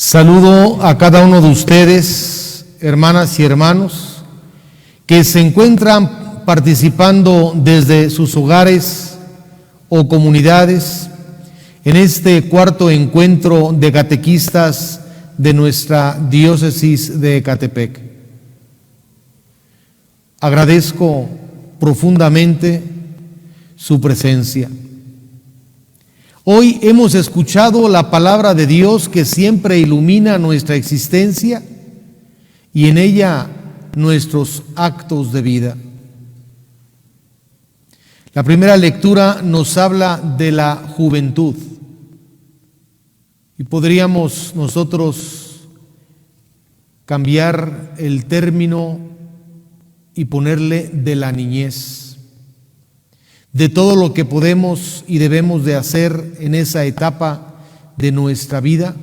Saludo a cada uno de ustedes, hermanas y hermanos, que se encuentran participando desde sus hogares o comunidades en este cuarto encuentro de catequistas de nuestra diócesis de Ecatepec. Agradezco profundamente su presencia. Hoy hemos escuchado la palabra de Dios que siempre ilumina nuestra existencia y en ella nuestros actos de vida. La primera lectura nos habla de la juventud y podríamos nosotros cambiar el término y ponerle de la niñez, de todo lo que podemos y debemos de hacer en esa etapa de nuestra vida.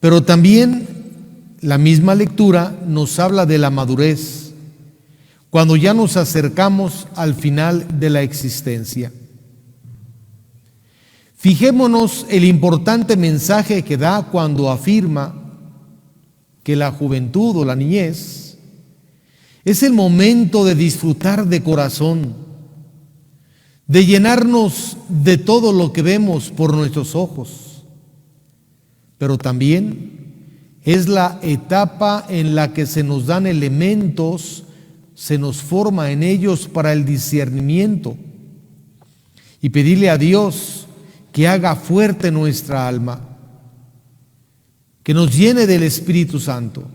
Pero también la misma lectura nos habla de la madurez, cuando ya nos acercamos al final de la existencia. Fijémonos el importante mensaje que da cuando afirma que la juventud o la niñez es el momento de disfrutar de corazón, de llenarnos de todo lo que vemos por nuestros ojos, pero también es la etapa en la que se nos dan elementos, se nos forma en ellos para el discernimiento y pedirle a Dios que haga fuerte nuestra alma, que nos llene del Espíritu Santo.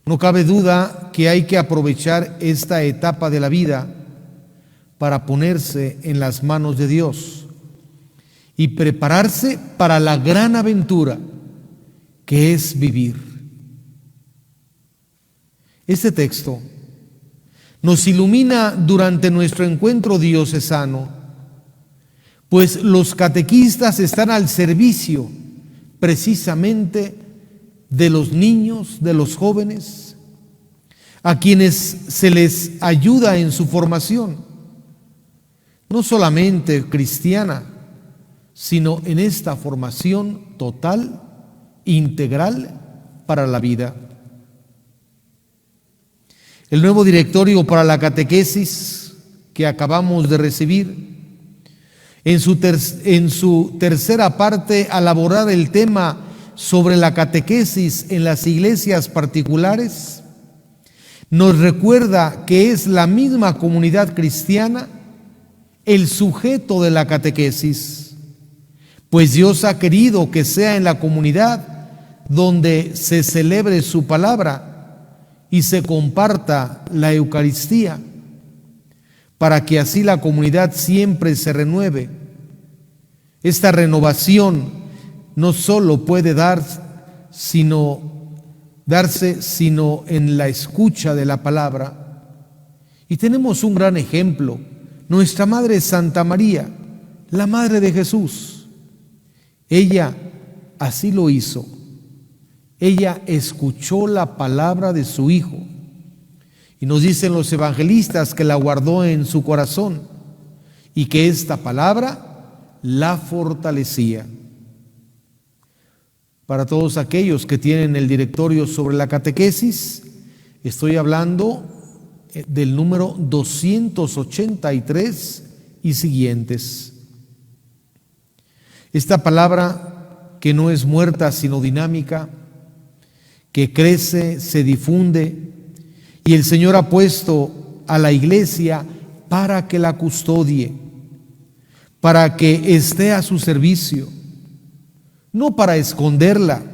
No cabe duda que hay que aprovechar esta etapa de la vida para ponerse en las manos de Dios y prepararse para la gran aventura que es vivir. Este texto nos ilumina durante nuestro encuentro diocesano, pues los catequistas están al servicio precisamente de los niños, de los jóvenes, a quienes se les ayuda en su formación, no solamente cristiana, sino en esta formación total, integral para la vida. El nuevo directorio para la catequesis que acabamos de recibir, en su tercera parte, al abordar el tema sobre la catequesis en las iglesias particulares, nos recuerda que es la misma comunidad cristiana el sujeto de la catequesis, pues Dios ha querido que sea en la comunidad donde se celebre su palabra y se comparta la Eucaristía, para que así la comunidad siempre se renueve. Esta renovación no solo puede darse sino en la escucha de la palabra. Y tenemos un gran ejemplo, nuestra Madre Santa María, la Madre de Jesús. Ella así lo hizo. Ella escuchó la palabra de su Hijo. Y nos dicen los evangelistas que la guardó en su corazón y que esta palabra la fortalecía. Para todos aquellos que tienen el directorio sobre la catequesis, estoy hablando del número 283 y siguientes. Esta palabra que no es muerta sino dinámica, que crece, se difunde, y el Señor ha puesto a la iglesia para que la custodie, para que esté a su servicio, no para esconderla,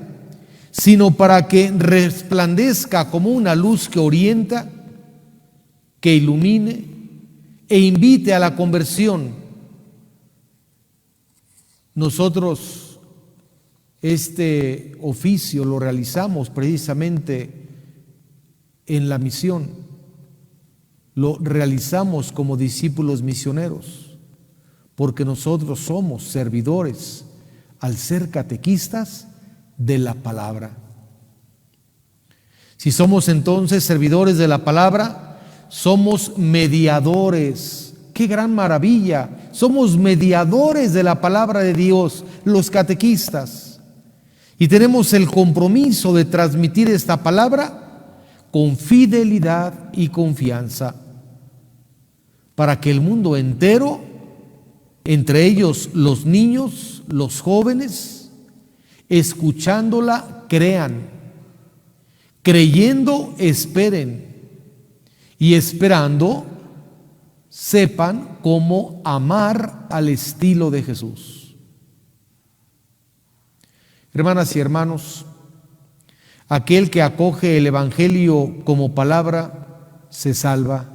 sino para que resplandezca como una luz que orienta, que ilumine e invite a la conversión. Nosotros este oficio lo realizamos precisamente en la misión, lo realizamos como discípulos misioneros, porque nosotros somos servidores al ser catequistas de la palabra. Si somos entonces servidores de la palabra, somos mediadores. ¡Qué gran maravilla! Somos mediadores de la palabra de Dios, los catequistas. Y tenemos el compromiso de transmitir esta palabra con fidelidad y confianza, para que el mundo entero, entre ellos los niños, los jóvenes, escuchándola crean, creyendo esperen y esperando sepan cómo amar al estilo de Jesús. Hermanas y hermanos, aquel que acoge el Evangelio como palabra se salva.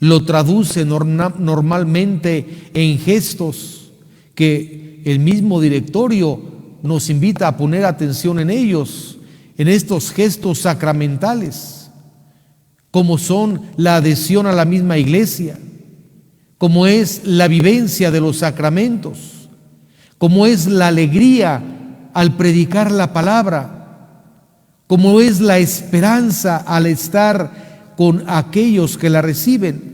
Lo traduce normalmente en gestos que el mismo directorio nos invita a poner atención en ellos, en estos gestos sacramentales, como son la adhesión a la misma iglesia, como es la vivencia de los sacramentos, como es la alegría al predicar la palabra, como es la esperanza al estar con aquellos que la reciben,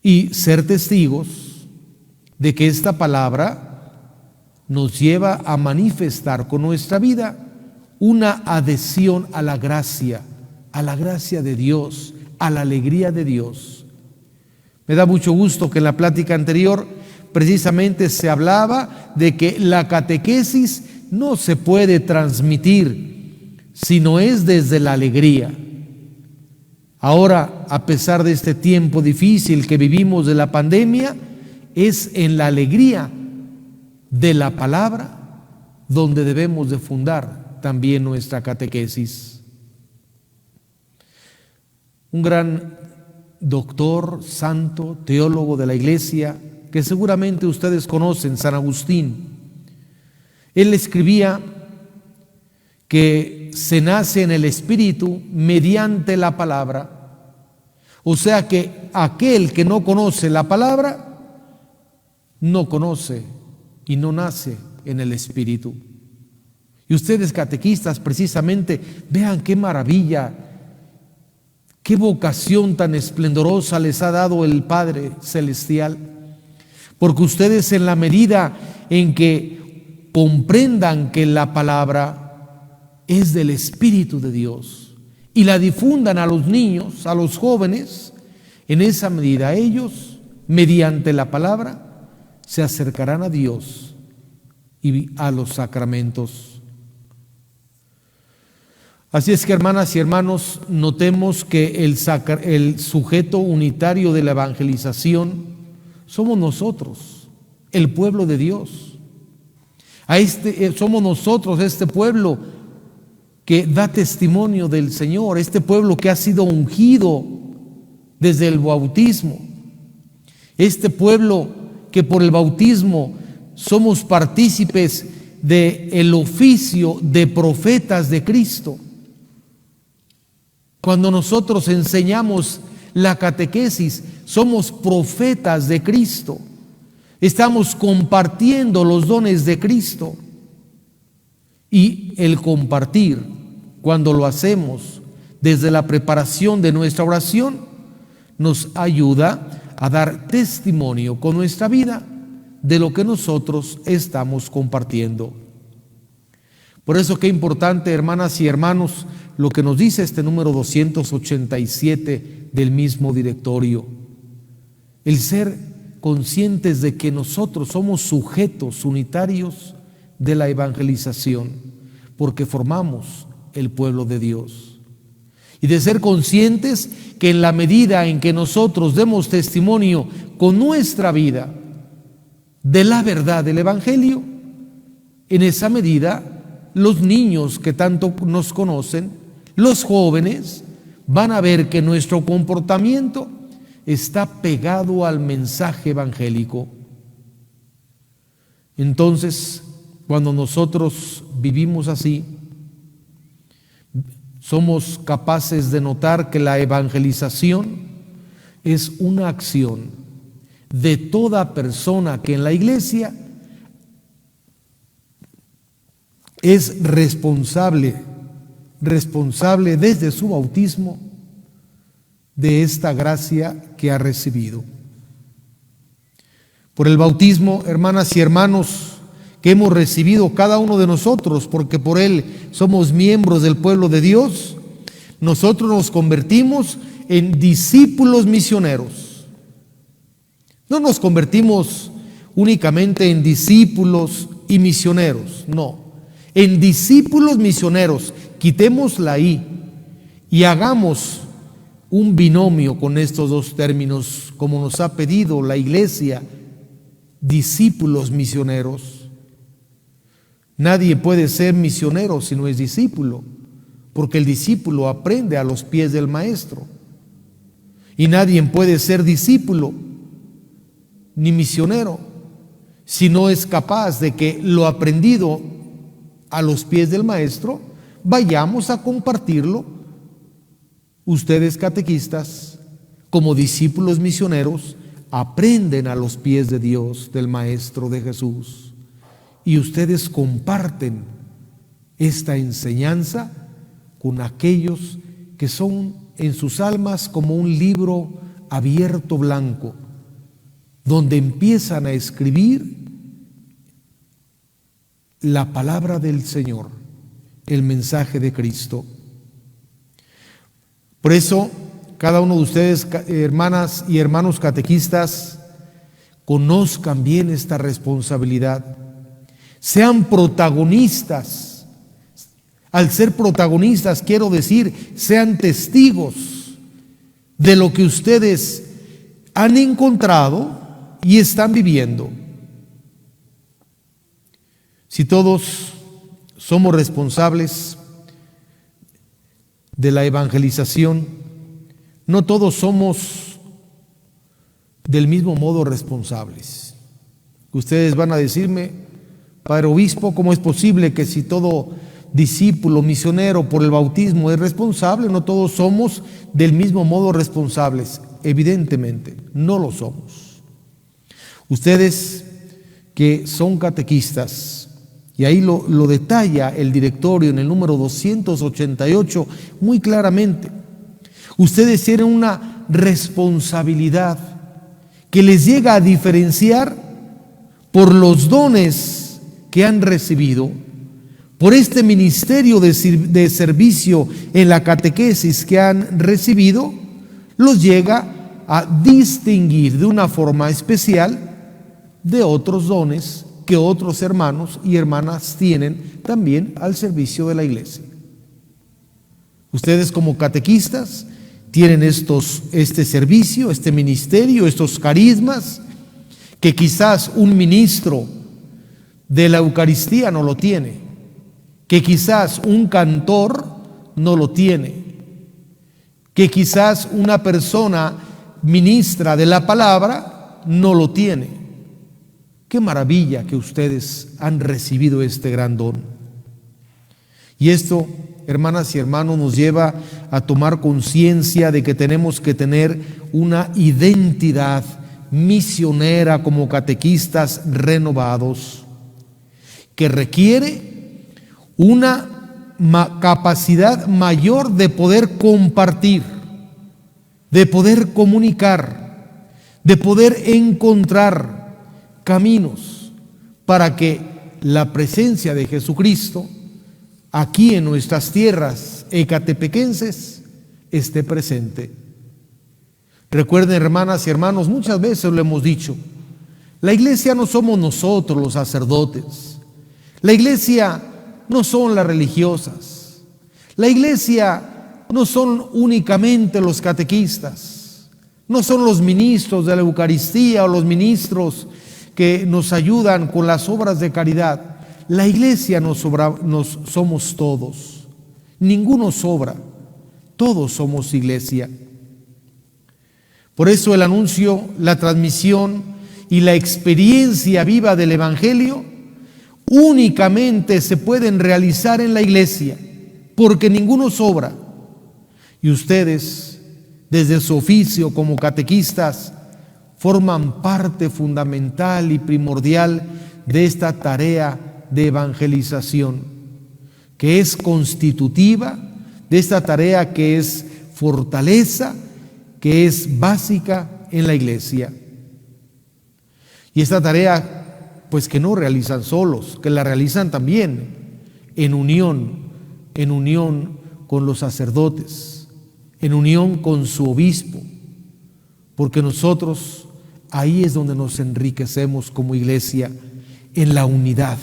y ser testigos de que esta palabra nos lleva a manifestar con nuestra vida una adhesión a la gracia de Dios, a la alegría de Dios. Me da mucho gusto que en la plática anterior precisamente se hablaba de que la catequesis no se puede transmitir si no es desde la alegría. Ahora, a pesar de este tiempo difícil que vivimos de la pandemia, es en la alegría de la palabra donde debemos de fundar también nuestra catequesis. Un gran doctor, santo, teólogo de la Iglesia, que seguramente ustedes conocen, San Agustín, él escribía que se nace en el Espíritu mediante la palabra. O sea que aquel que no conoce la palabra, no conoce y no nace en el Espíritu. Y ustedes, catequistas, precisamente, vean qué maravilla, qué vocación tan esplendorosa les ha dado el Padre Celestial. Porque ustedes, en la medida en que comprendan que la palabra es del Espíritu de Dios y la difundan a los niños, a los jóvenes, en esa medida ellos, mediante la palabra, se acercarán a Dios y a los sacramentos. Así es que, hermanas y hermanos, notemos que el sujeto unitario de la evangelización somos nosotros, el pueblo de Dios. Somos nosotros, este pueblo que da testimonio del Señor, este pueblo que ha sido ungido desde el bautismo, este pueblo que por el bautismo somos partícipes del oficio de profetas de Cristo. Cuando nosotros enseñamos la catequesis, somos profetas de Cristo. Estamos compartiendo los dones de Cristo. Y el compartir, cuando lo hacemos desde la preparación de nuestra oración, nos ayuda a dar testimonio con nuestra vida de lo que nosotros estamos compartiendo. Por eso qué importante, hermanas y hermanos, lo que nos dice este número 287 del mismo directorio. El ser conscientes de que nosotros somos sujetos unitarios de la evangelización, porque formamos el pueblo de Dios. Y de ser conscientes que en la medida en que nosotros demos testimonio con nuestra vida de la verdad del Evangelio, en esa medida los niños que tanto nos conocen, los jóvenes, van a ver que nuestro comportamiento está pegado al mensaje evangélico. Entonces, cuando nosotros vivimos así, somos capaces de notar que la evangelización es una acción de toda persona que en la iglesia es responsable desde su bautismo de esta gracia que ha recibido. Por el bautismo, hermanas y hermanos, que hemos recibido cada uno de nosotros, porque por Él somos miembros del pueblo de Dios, nosotros nos convertimos en discípulos misioneros. No nos convertimos únicamente en discípulos y misioneros, no, en discípulos misioneros. Quitemos la I y hagamos un binomio con estos dos términos, como nos ha pedido la Iglesia, discípulos misioneros. Nadie puede ser misionero si no es discípulo, porque el discípulo aprende a los pies del maestro. Y nadie puede ser discípulo ni misionero si no es capaz de que lo aprendido a los pies del maestro vayamos a compartirlo. Ustedes, catequistas, como discípulos misioneros, aprenden a los pies de Dios, del Maestro, de Jesús. Y ustedes comparten esta enseñanza con aquellos que son en sus almas como un libro abierto blanco, donde empiezan a escribir la palabra del Señor, el mensaje de Cristo. Por eso, cada uno de ustedes, hermanas y hermanos catequistas, conozcan bien esta responsabilidad. Sean protagonistas. Al ser protagonistas, quiero decir, sean testigos de lo que ustedes han encontrado y están viviendo. Si todos somos responsables de la evangelización, no todos somos del mismo modo responsables. Ustedes van a decirme, Padre Obispo, ¿cómo es posible que si todo discípulo misionero por el bautismo es responsable, no todos somos del mismo modo responsables? Evidentemente, no lo somos. Ustedes que son catequistas, y ahí lo detalla el directorio en el número 288 muy claramente, ustedes tienen una responsabilidad que les llega a diferenciar por los dones que han recibido, por este ministerio de servicio en la catequesis que han recibido, los llega a distinguir de una forma especial de otros dones que otros hermanos y hermanas tienen también al servicio de la Iglesia. Ustedes como catequistas tienen este servicio, este ministerio, estos carismas que quizás un ministro de la Eucaristía no lo tiene, que quizás un cantor no lo tiene, que quizás una persona ministra de la palabra no lo tiene. Qué maravilla que ustedes han recibido este gran don. Y esto, hermanas y hermanos, nos lleva a tomar conciencia de que tenemos que tener una identidad misionera como catequistas renovados, que requiere una capacidad mayor de poder compartir, de poder comunicar, de poder encontrar caminos para que la presencia de Jesucristo aquí en nuestras tierras ecatepequenses esté presente. Recuerden, hermanas y hermanos, muchas veces lo hemos dicho, la iglesia no somos nosotros los sacerdotes, la iglesia no son las religiosas, la iglesia no son únicamente los catequistas, no son los ministros de la Eucaristía o los ministros que nos ayudan con las obras de caridad. La iglesia nos somos todos, ninguno sobra, todos somos iglesia. Por eso el anuncio, la transmisión y la experiencia viva del Evangelio únicamente se pueden realizar en la iglesia, porque ninguno sobra. Y ustedes, desde su oficio como catequistas, forman parte fundamental y primordial de esta tarea de evangelización, que es constitutiva de esta tarea que es fortaleza, que es básica en la iglesia. Y esta tarea, pues que no realizan solos, que la realizan también en unión con los sacerdotes, en unión con su obispo, porque nosotros ahí es donde nos enriquecemos como iglesia, en la unidad.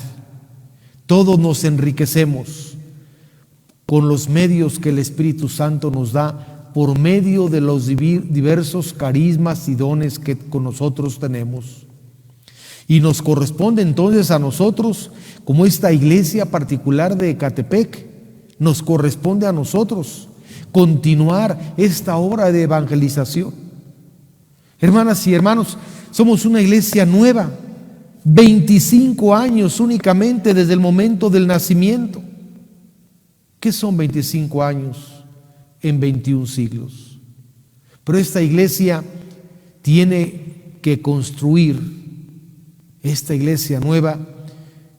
Todos nos enriquecemos con los medios que el Espíritu Santo nos da por medio de los diversos carismas y dones que con nosotros tenemos. Y nos corresponde entonces a nosotros, como esta iglesia particular de Ecatepec, nos corresponde a nosotros continuar esta obra de evangelización. Hermanas y hermanos, somos una iglesia nueva, 25 años únicamente desde el momento del nacimiento. ¿Qué son 25 años en 21 siglos? Pero esta iglesia tiene que construir, esta iglesia nueva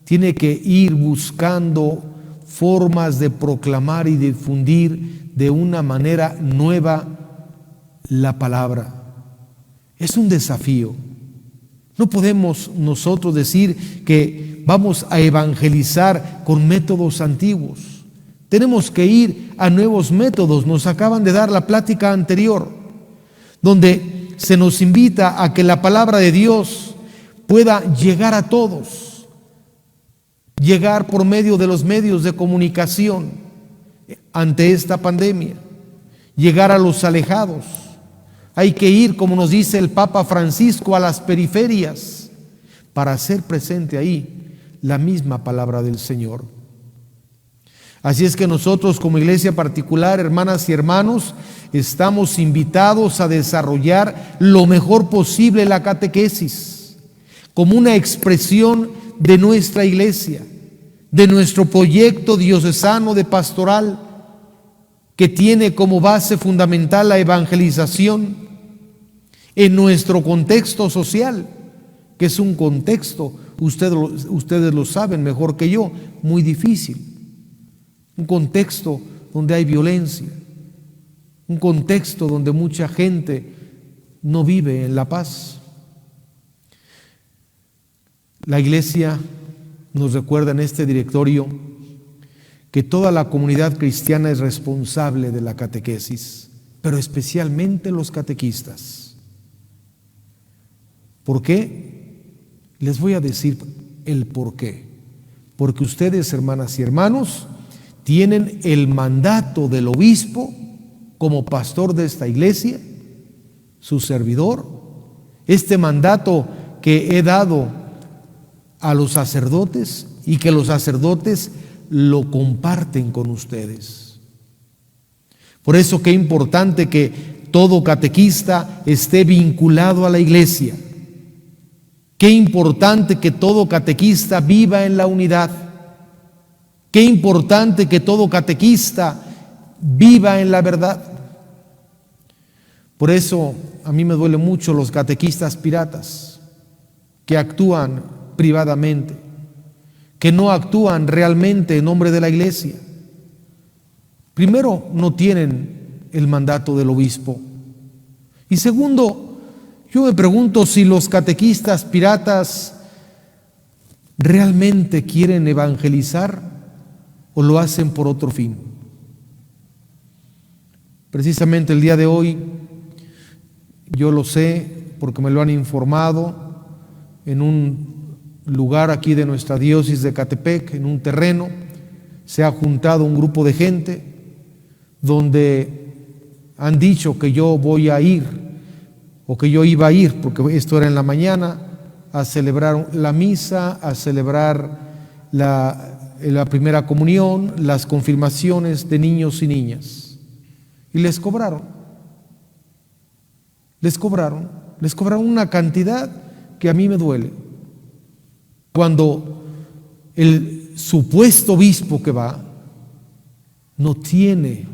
tiene que ir buscando formas de proclamar y difundir de una manera nueva la palabra. Es un desafío. No podemos nosotros decir que vamos a evangelizar con métodos antiguos. Tenemos que ir a nuevos métodos. Nos acaban de dar la plática anterior, donde se nos invita a que la palabra de Dios pueda llegar a todos, llegar por medio de los medios de comunicación ante esta pandemia, llegar a los alejados. Hay que ir, como nos dice el Papa Francisco, a las periferias para hacer presente ahí la misma palabra del Señor. Así es que nosotros como iglesia particular, hermanas y hermanos, estamos invitados a desarrollar lo mejor posible la catequesis como una expresión de nuestra iglesia, de nuestro proyecto diocesano de pastoral, que tiene como base fundamental la evangelización en nuestro contexto social, que es un contexto, ustedes lo saben mejor que yo, muy difícil. Un contexto donde hay violencia, un contexto donde mucha gente no vive en la paz. La iglesia nos recuerda en este directorio que toda la comunidad cristiana es responsable de la catequesis, pero especialmente los catequistas. ¿Por qué? Les voy a decir el por qué. Porque ustedes, hermanas y hermanos, tienen el mandato del obispo como pastor de esta iglesia, su servidor, este mandato que he dado a los sacerdotes y que los sacerdotes lo comparten con ustedes. Por eso qué importante que todo catequista esté vinculado a la iglesia. Qué importante que todo catequista viva en la unidad. Qué importante que todo catequista viva en la verdad. Por eso a mí me duele mucho los catequistas piratas que actúan privadamente, que no actúan realmente en nombre de la iglesia. Primero, no tienen el mandato del obispo. Y segundo, yo me pregunto si los catequistas piratas realmente quieren evangelizar o lo hacen por otro fin. Precisamente el día de hoy, yo lo sé porque me lo han informado, en un lugar aquí de nuestra diócesis de Ecatepec, en un terreno, se ha juntado un grupo de gente donde han dicho que yo voy a ir, o que yo iba a ir, porque esto era en la mañana, a celebrar la misa, a celebrar la primera comunión, las confirmaciones de niños y niñas. Y les cobraron una cantidad que a mí me duele. Cuando el supuesto obispo que va no tiene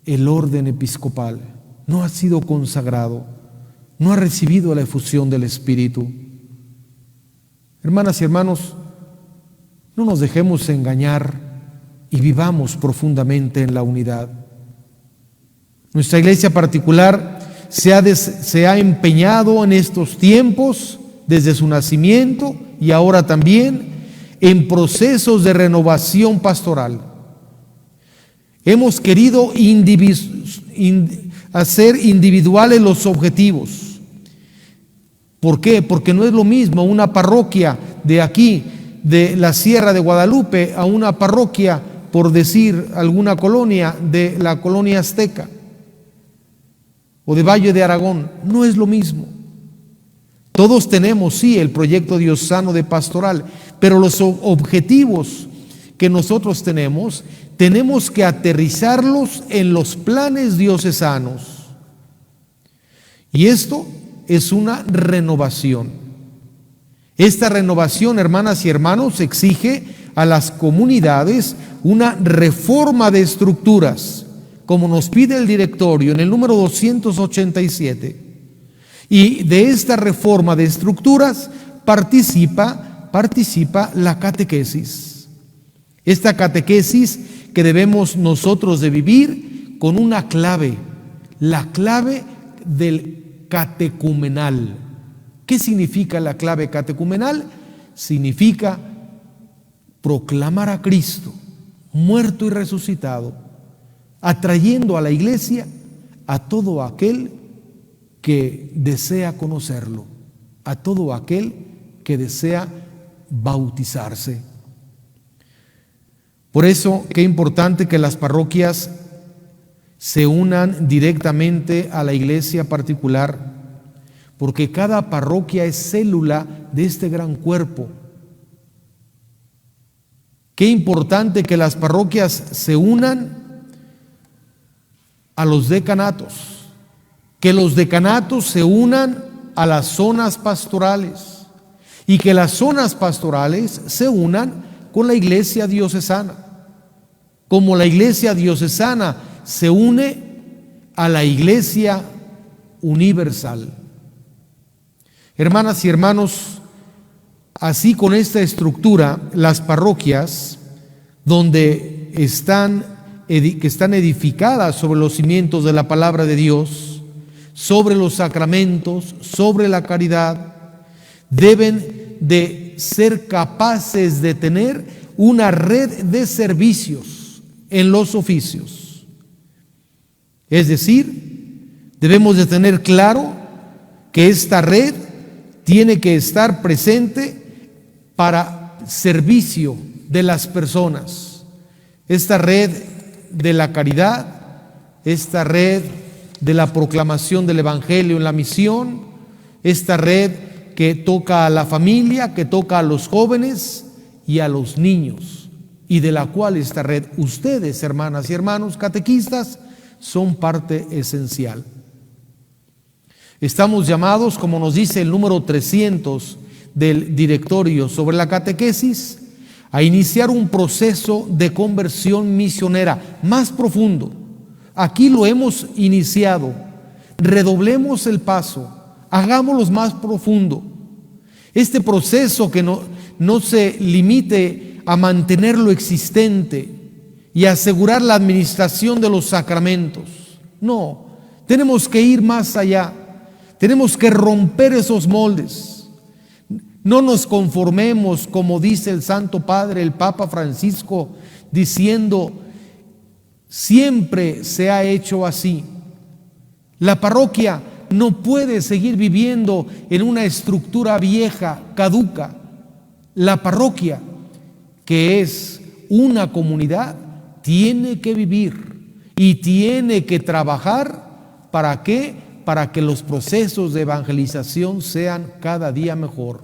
el orden episcopal, no ha sido consagrado, no ha recibido la efusión del Espíritu. Hermanas y hermanos, no nos dejemos engañar y vivamos profundamente en la unidad. Nuestra iglesia particular se ha empeñado en estos tiempos desde su nacimiento y ahora también en procesos de renovación pastoral. Hemos querido hacer individuales los objetivos. ¿Por qué? Porque no es lo mismo una parroquia de aquí, de la Sierra de Guadalupe, a una parroquia, por decir alguna colonia, de la colonia azteca o de Valle de Aragón. No es lo mismo. Todos tenemos, sí, el proyecto diocesano de pastoral, pero los objetivos que nosotros tenemos que aterrizarlos en los planes diocesanos. Y esto es una renovación. Esta renovación, hermanas y hermanos, exige a las comunidades una reforma de estructuras, como nos pide el directorio en el número 287. Y de esta reforma de estructuras participa la catequesis. Esta catequesis que debemos nosotros de vivir con una clave, la clave del catecumenal. ¿Qué significa la clave catecumenal? Significa proclamar a Cristo muerto y resucitado, atrayendo a la iglesia a todo aquel que desea conocerlo, a todo aquel que desea bautizarse. Por eso, qué importante que las parroquias se unan directamente a la iglesia particular, porque cada parroquia es célula de este gran cuerpo. Qué importante que las parroquias se unan a los decanatos, que los decanatos se unan a las zonas pastorales y que las zonas pastorales se unan con la iglesia diocesana, como la iglesia diocesana se une a la iglesia universal. Hermanas y hermanos, así con esta estructura, las parroquias que están edificadas sobre los cimientos de la palabra de Dios, sobre los sacramentos, sobre la caridad, deben de ser capaces de tener una red de servicios en los oficios. Es decir, debemos de tener claro que esta red tiene que estar presente para servicio de las personas. Esta red de la caridad, esta red de la proclamación del Evangelio en la misión, esta red que toca a la familia, que toca a los jóvenes y a los niños, y de la cual esta red, ustedes, hermanas y hermanos catequistas, son parte esencial. Estamos llamados, como nos dice el número 300 del directorio sobre la catequesis, a iniciar un proceso de conversión misionera más profundo. Aquí lo hemos iniciado. Redoblemos el paso, hagámoslo más profundo. Este proceso que no se limite a mantener lo existente y asegurar la administración de los sacramentos. No, tenemos que ir más allá. Tenemos que romper esos moldes. No nos conformemos, como dice el Santo Padre, el Papa Francisco, diciendo, siempre se ha hecho así. La parroquia no puede seguir viviendo en una estructura vieja, caduca. La parroquia, que es una comunidad, tiene que vivir y tiene que trabajar. ¿Para qué? Para que los procesos de evangelización sean cada día mejor.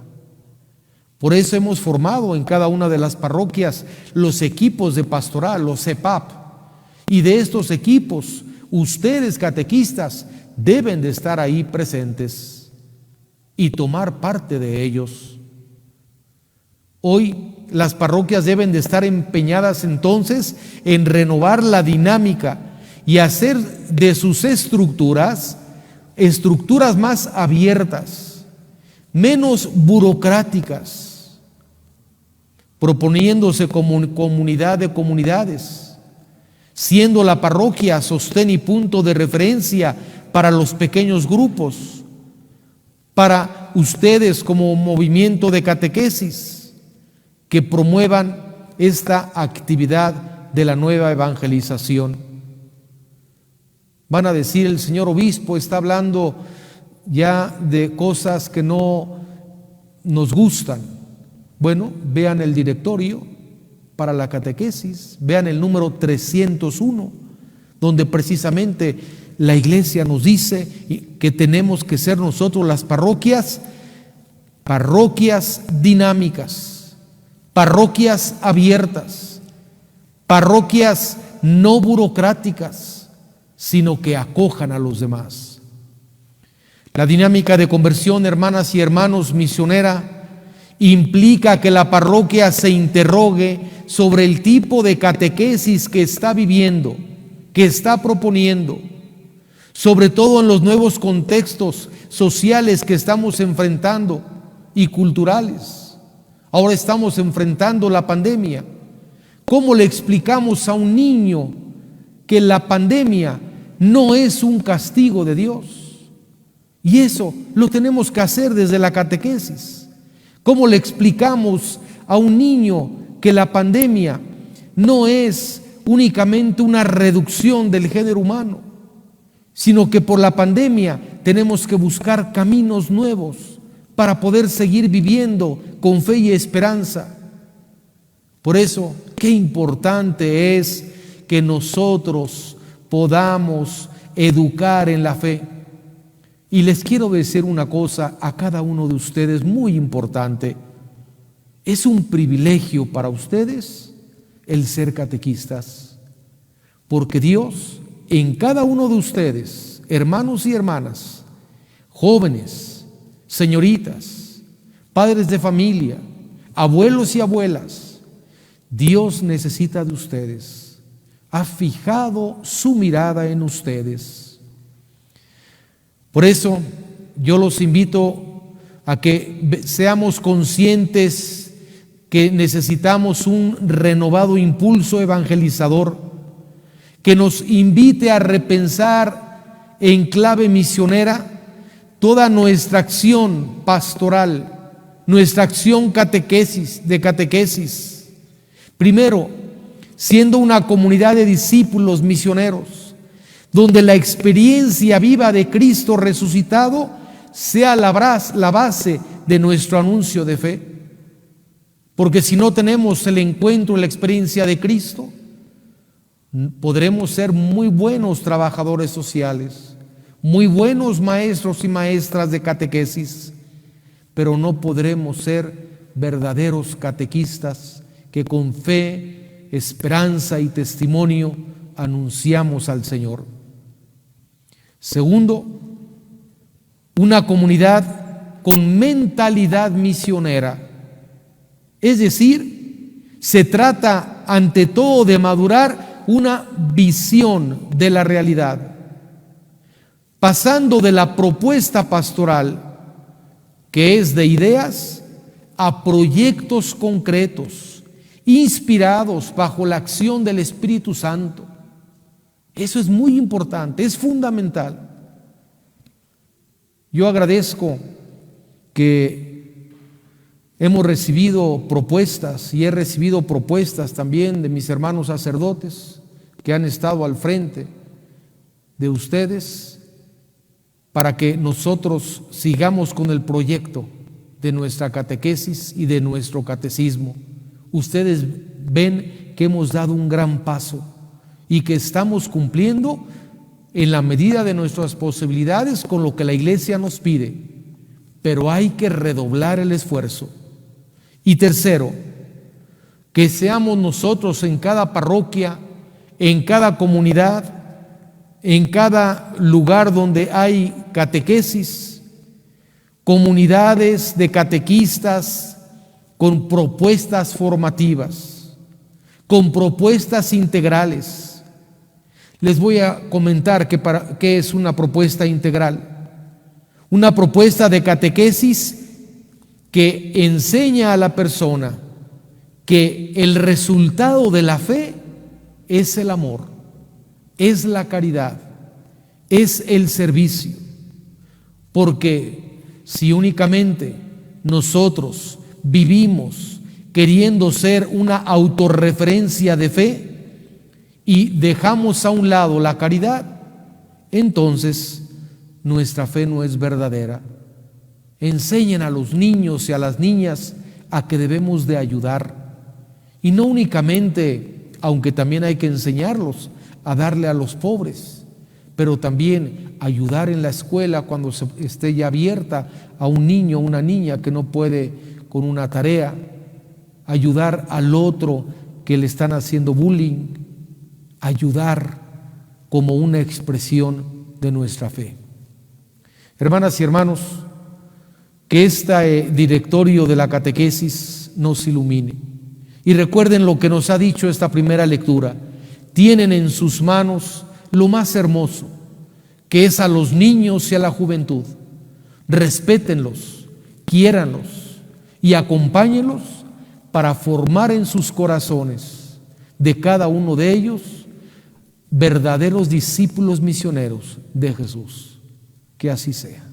Por eso hemos formado en cada una de las parroquias los equipos de pastoral, los CEPAP. Y de estos equipos, ustedes catequistas deben de estar ahí presentes y tomar parte de ellos. Hoy las parroquias deben de estar empeñadas entonces en renovar la dinámica y hacer de sus estructuras más abiertas, menos burocráticas, proponiéndose como comunidad de comunidades, siendo la parroquia sostén y punto de referencia para los pequeños grupos, para ustedes como movimiento de catequesis que promuevan esta actividad de la nueva evangelización. Van a decir, el señor obispo está hablando ya de cosas que no nos gustan. Bueno, vean el directorio para la catequesis, vean el número 301, donde precisamente la Iglesia nos dice que tenemos que ser nosotros las parroquias dinámicas, parroquias abiertas, parroquias no burocráticas, sino que acojan a los demás. La dinámica de conversión, hermanas y hermanos, misionera, implica que la parroquia se interrogue sobre el tipo de catequesis que está viviendo, que está proponiendo, sobre todo en los nuevos contextos sociales que estamos enfrentando y culturales. Ahora estamos enfrentando la pandemia. ¿Cómo le explicamos a un niño que la pandemia no es un castigo de Dios? Y eso lo tenemos que hacer desde la catequesis. ¿Cómo le explicamos a un niño que la pandemia no es únicamente una reducción del género humano, sino que por la pandemia tenemos que buscar caminos nuevos para poder seguir viviendo con fe y esperanza? Por eso, qué importante es que nosotros podamos educar en la fe. Y les quiero decir una cosa a cada uno de ustedes muy importante. Es un privilegio para ustedes el ser catequistas, porque Dios en cada uno de ustedes, hermanos y hermanas, jóvenes, señoritas, padres de familia, abuelos y abuelas, Dios necesita de ustedes. Ha fijado su mirada en ustedes. Por eso yo los invito a que seamos conscientes que necesitamos un renovado impulso evangelizador que nos invite a repensar en clave misionera toda nuestra acción pastoral, nuestra acción de catequesis. Primero, siendo una comunidad de discípulos misioneros, donde la experiencia viva de Cristo resucitado sea la base de nuestro anuncio de fe. Porque si no tenemos el encuentro, la experiencia de Cristo, podremos ser muy buenos trabajadores sociales, muy buenos maestros y maestras de catequesis, pero no podremos ser verdaderos catequistas que con fe, esperanza y testimonio anunciamos al Señor. Segundo, una comunidad con mentalidad misionera. Es decir, se trata ante todo de madurar una visión de la realidad, pasando de la propuesta pastoral, que es de ideas, a proyectos concretos, inspirados bajo la acción del Espíritu Santo. Eso es muy importante, es fundamental. Yo agradezco que hemos recibido propuestas y he recibido propuestas también de mis hermanos sacerdotes que han estado al frente de ustedes para que nosotros sigamos con el proyecto de nuestra catequesis y de nuestro catecismo. Ustedes ven que hemos dado un gran paso y que estamos cumpliendo en la medida de nuestras posibilidades con lo que la Iglesia nos pide, pero hay que redoblar el esfuerzo. Y tercero, que seamos nosotros en cada parroquia, en cada comunidad, en cada lugar donde hay catequesis, comunidades de catequistas con propuestas formativas, con propuestas integrales. Les voy a comentar qué es una propuesta integral. Una propuesta de catequesis que enseña a la persona que el resultado de la fe es el amor, es la caridad, es el servicio. Porque si únicamente nosotros vivimos queriendo ser una autorreferencia de fe y dejamos a un lado la caridad, entonces nuestra fe no es verdadera. Enseñen a los niños y a las niñas a que debemos de ayudar, y no únicamente, aunque también hay que enseñarlos a darle a los pobres, pero también ayudar en la escuela cuando esté ya abierta a un niño o una niña que no puede con una tarea, ayudar al otro que le están haciendo bullying, ayudar como una expresión de nuestra fe. Hermanas y hermanos, que este directorio de la catequesis nos ilumine. Y recuerden lo que nos ha dicho esta primera lectura: tienen en sus manos lo más hermoso, que es a los niños y a la juventud. Respétenlos, quiéranlos y acompáñenlos para formar en sus corazones de cada uno de ellos verdaderos discípulos misioneros de Jesús. Que así sea.